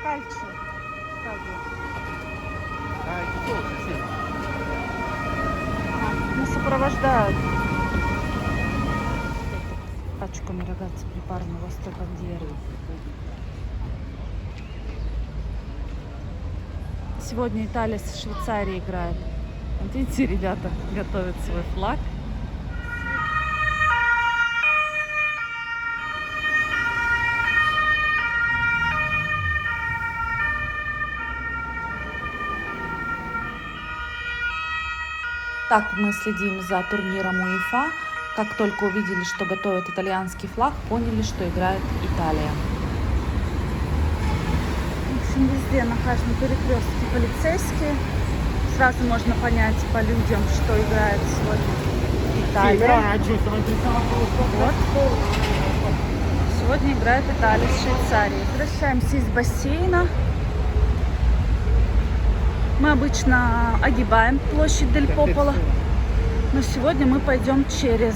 Calcio. Нас сопровождают. Пачками ragazzi preparano vostre bandiere. Сегодня Италия с Швейцарией играет. Вот видите, ребята готовят свой флаг. Так мы следим за турниром УЕФА. Как только увидели, что готовят итальянский флаг, поняли, что играет Италия. В общем, везде на каждом перекрестке полицейские. Сразу можно понять по людям, что играет сегодня Италия. Вот. Сегодня играет Италия с Швейцарией. Возвращаемся из бассейна. Мы обычно огибаем площадь Дель Пополо, но сегодня мы пойдем через,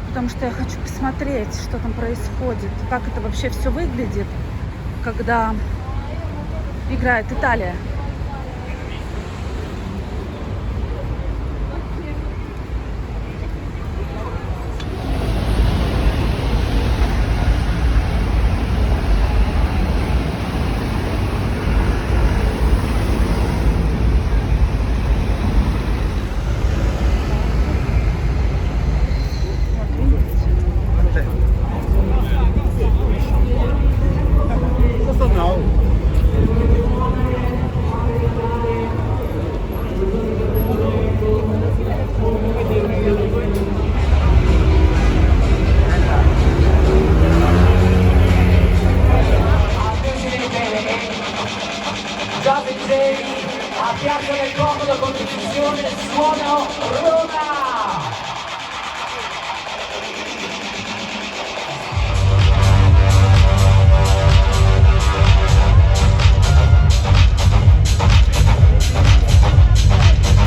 потому что я хочу посмотреть, что там происходит, как это вообще все выглядит, когда играет Италия. A fianco del comodo condivisione suono Roma!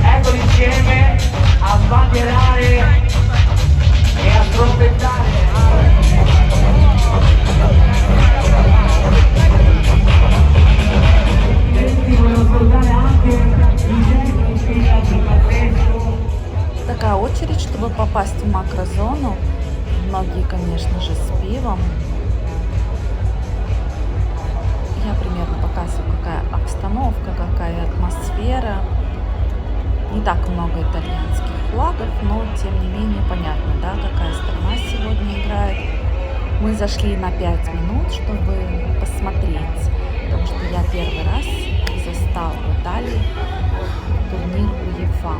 Ecco insieme a sbandierare e a trombettare. Такая очередь, чтобы попасть в макрозону. Многие, конечно же, с пивом. Я примерно показываю, какая обстановка, какая атмосфера. Не так много итальянских флагов, но тем не менее понятно, да, какая страна сегодня играет. Мы зашли на 5 минут, чтобы посмотреть, потому что я первый раз застал в Италии турнир УЕФА.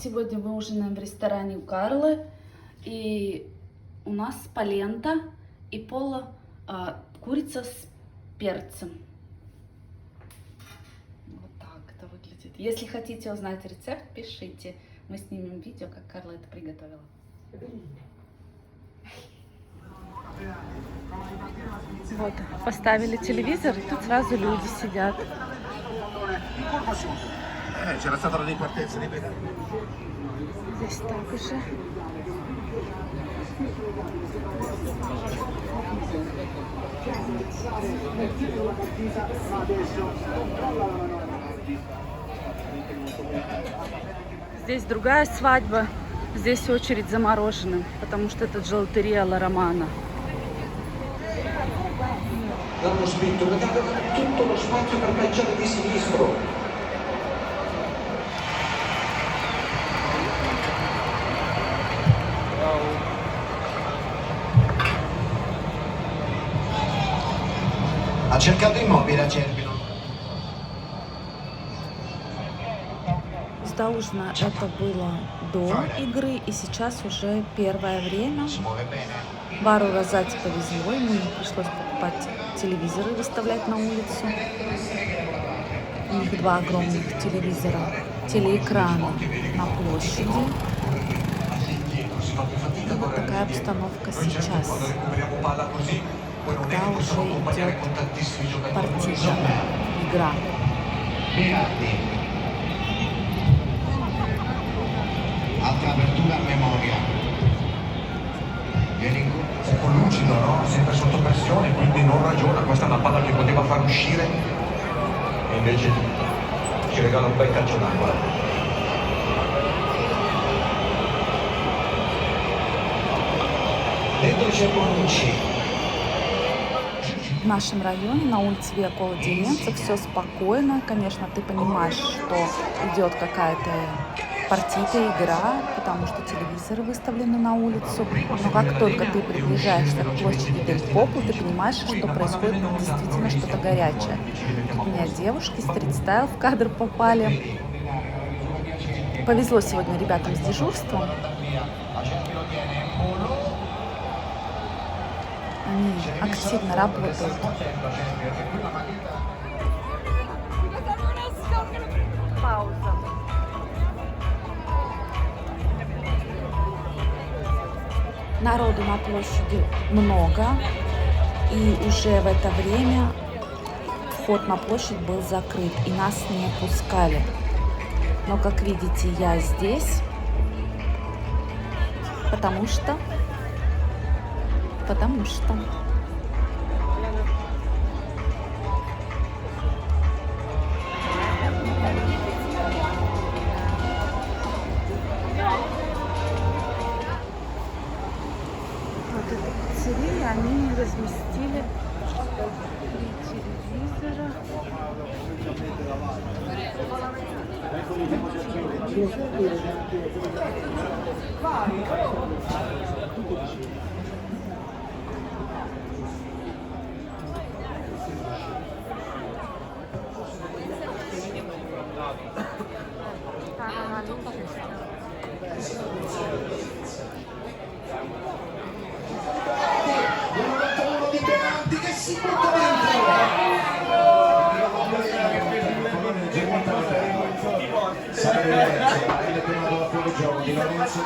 Сегодня мы ужинаем в ресторане у Карлы, и у нас полента и курица с перцем. Вот так это выглядит. Если хотите узнать рецепт, пишите. Мы снимем видео, как Карла это приготовила. Вот, поставили телевизор, и тут сразу люди сидят. Здесь так уже. Здесь другая свадьба. Здесь очередь за мороженым, потому что это джелатерия Ла Романа. L'hanno spinto perché avevano tutto lo spazio per calciare di sinistro. Ha cercato Immobile a Cervino. Сюда ужина это было до игры, и сейчас уже первое время. Si muove bene. Бару Розати повезло, ему не пришлось покупать телевизоры и выставлять на улицу. У них два огромных телевизора, телеэкраны на площади. И вот такая обстановка сейчас, когда уже идет партия, игра. Altra apertura a memoria. Viene Sempre lucido, no? Sempre sotto pressione, quindi non ragiona. Questa è una palla che poteva far uscire e invece ci regala un bel calcio d'angolo. Dentro c'è Bonucci. В нашем районе, на улице Виакола Деренца, все спокойно. Конечно, ты понимаешь, что идет какая-то партийка, игра, потому что телевизоры выставлены на улицу. Но как только ты приближаешься к площади Дель Попо, ты понимаешь, что происходит действительно что-то горячее. Тут у меня девушки стрит-стайл в кадр попали. Повезло сегодня ребятам с дежурством. Они активно работают. Пауза. Народу на площади много, и уже в это время вход на площадь был закрыт, и нас не пускали. Но, как видите, я здесь, потому что. Вот эту пиццерию они разместили 3 телевизора. Uno di penalti che si butta dentro. Sarebbe il prima dopo fuori gioco di Lorenzo.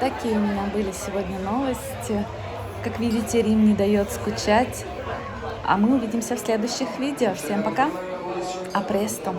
Такие у меня были сегодня новости. Как видите, Рим не дает скучать. А мы увидимся в следующих видео. Всем пока. А престо.